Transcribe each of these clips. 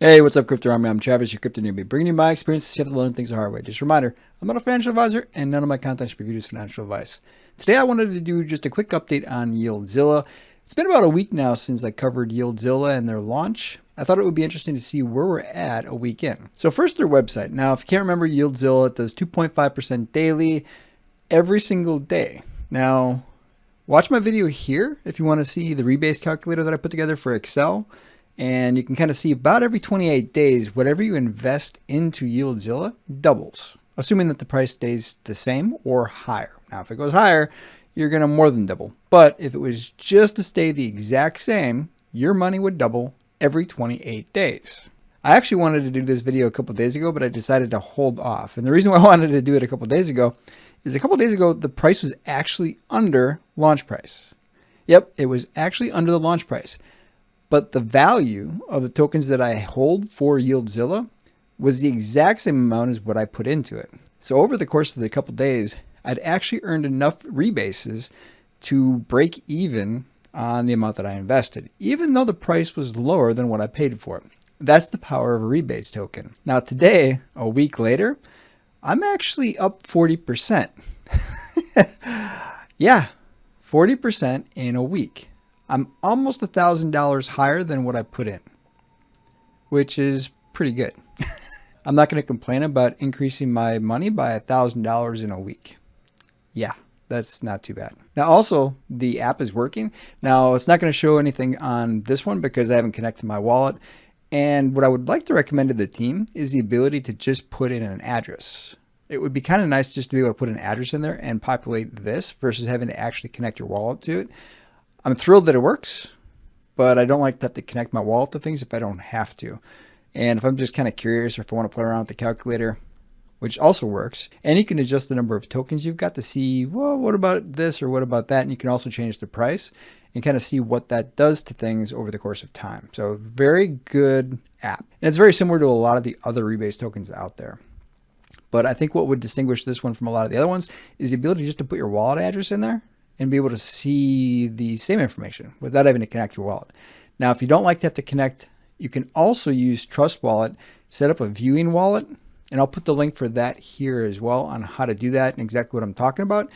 Hey, what's up, Crypto Army? I'm Travis, your crypto newbie, bringing you my experiences. You have to learn things the hard way. Just a reminder, I'm not a financial advisor, and none of my content should be viewed as financial advice. Today, I wanted to do just a quick update on YieldZilla. It's been about a week now since I covered YieldZilla and their launch. I thought it would be interesting to see where we're at a week in. So first, their website. Now, if you can't remember, YieldZilla, it does 2.5% daily every single day. Now, watch my video here if you want to see the rebase calculator that I put together for Excel. And you can kind of see about every 28 days, whatever you invest into YieldZilla doubles, assuming that the price stays the same or higher. Now, if it goes higher, you're going to more than double. But if it was just to stay the exact same, your money would double every 28 days. I actually wanted to do this video a couple days ago, but I decided to hold off. And the reason why I wanted to do it a couple days ago is a couple days ago, the price was actually under launch price. Yep, it was actually under the launch price. But the value of the tokens that I hold for YieldZilla was the exact same amount as what I put into it. So over the course of the couple days, I'd actually earned enough rebases to break even on the amount that I invested, even though the price was lower than what I paid for it. That's the power of a rebase token. Now today, a week later, I'm actually up 40%. Yeah, 40% in a week. I'm almost $1,000 higher than what I put in, which is pretty good. I'm not going to complain about increasing my money by $1,000 in a week. Yeah, that's not too bad. Now, also, the app is working. Now, it's not going to show anything on this one because I haven't connected my wallet. And what I would like to recommend to the team is the ability to just put in an address. It would be kind of nice just to be able to put an address in there and populate this versus having to actually connect your wallet to it. I'm thrilled that it works, but I don't like to have to connect my wallet to things if I don't have to. And if I'm just kind of curious or if I want to play around with the calculator, which also works, and you can adjust the number of tokens you've got to see, well, what about this or what about that? And you can also change the price and kind of see what that does to things over the course of time. So very good app. And it's very similar to a lot of the other rebase tokens out there. But I think what would distinguish this one from a lot of the other ones is the ability just to put your wallet address in there and be able to see the same information without having to connect your wallet. Now, if you don't like to have to connect, you can also use Trust Wallet, set up a viewing wallet, and I'll put the link for that here as well on how to do that and exactly what I'm talking about.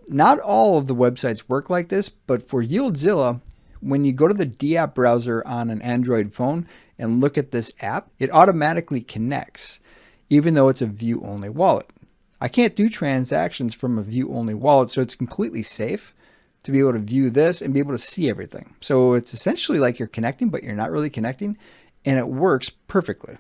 Not all of the websites work like this, but for YieldZilla, when you go to the D-App browser on an Android phone and look at this app, it automatically connects, even though it's a view-only wallet. I can't do transactions from a view-only wallet, so it's completely safe to be able to view this and be able to see everything. So it's essentially like you're connecting, but you're not really connecting, and it works perfectly.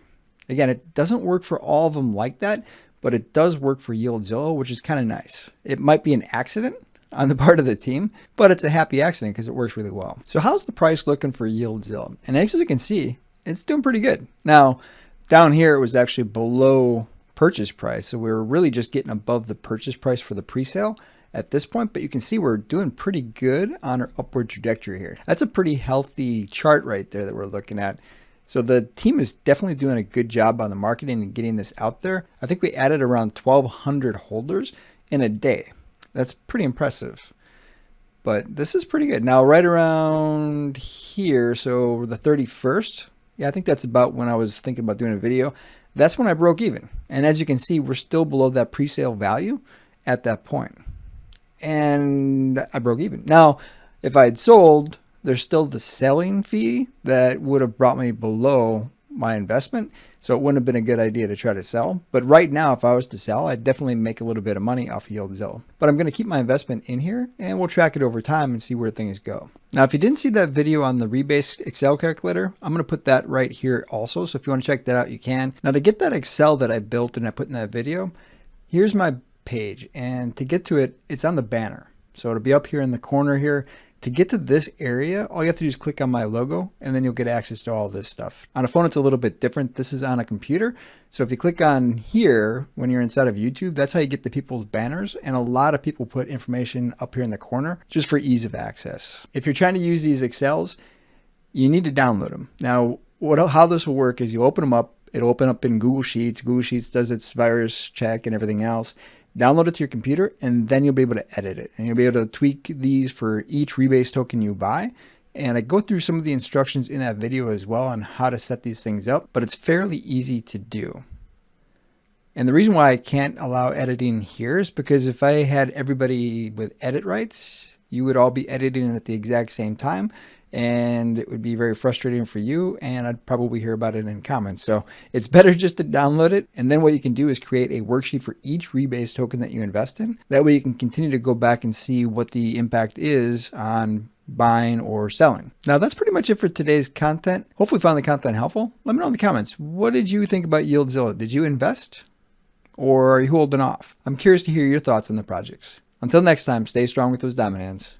Again, it doesn't work for all of them like that, but it does work for YieldZilla, which is kind of nice. It might be an accident on the part of the team, but it's a happy accident because it works really well. So how's the price looking for YieldZilla? And as you can see, it's doing pretty good. Now, down here, it was actually below purchase price. So we're really just getting above the purchase price for the pre-sale at this point, but you can see we're doing pretty good on our upward trajectory here. That's a pretty healthy chart right there that we're looking at. So the team is definitely doing a good job on the marketing and getting this out there. I think we added around 1,200 holders in a day. That's pretty impressive, but this is pretty good. Now, right around here, so the 31st, yeah, I think that's about when I was thinking about doing a video. That's when I broke even. And as you can see, we're still below that pre-sale value at that point. And I broke even. Now, if I had sold, there's still the selling fee that would have brought me below my investment. So it wouldn't have been a good idea to try to sell. But right now, if I was to sell, I'd definitely make a little bit of money off of YieldZilla. But I'm going to keep my investment in here and we'll track it over time and see where things go. Now, if you didn't see that video on the rebase Excel calculator, I'm going to put that right here also. So if you want to check that out, you can. Now, to get that Excel that I built and I put in that video, here's my page. And to get to it, it's on the banner. So it'll be up here in the corner here. To get to this area, all you have to do is click on my logo and then you'll get access to all this stuff. On a phone, it's a little bit different. This is on a computer. So if you click on here, when you're inside of YouTube, that's how you get the people's banners. And a lot of people put information up here in the corner just for ease of access. If you're trying to use these Excels, you need to download them. Now, how this will work is you open them up. It'll open up in Google Sheets. Google Sheets does its virus check and everything else. Download it to your computer, and then you'll be able to edit it. And you'll be able to tweak these for each rebase token you buy And I go through some of the instructions in that video as well on how to set these things up, but it's fairly easy to do. And the reason why I can't allow editing here is because if I had everybody with edit rights, you would all be editing at the exact same time, and it would be very frustrating for you, and I'd probably hear about it in comments. So it's better just to download it, and then what you can do is create a worksheet for each rebase token that you invest in. That way you can continue to go back and see what the impact is on buying or selling. Now that's pretty much it for today's content. Hopefully you found the content helpful. Let me know in the comments, what did you think about YieldZilla? Did you invest? Or are you holding off? I'm curious to hear your thoughts on the projects. Until next time, stay strong with those diamond hands.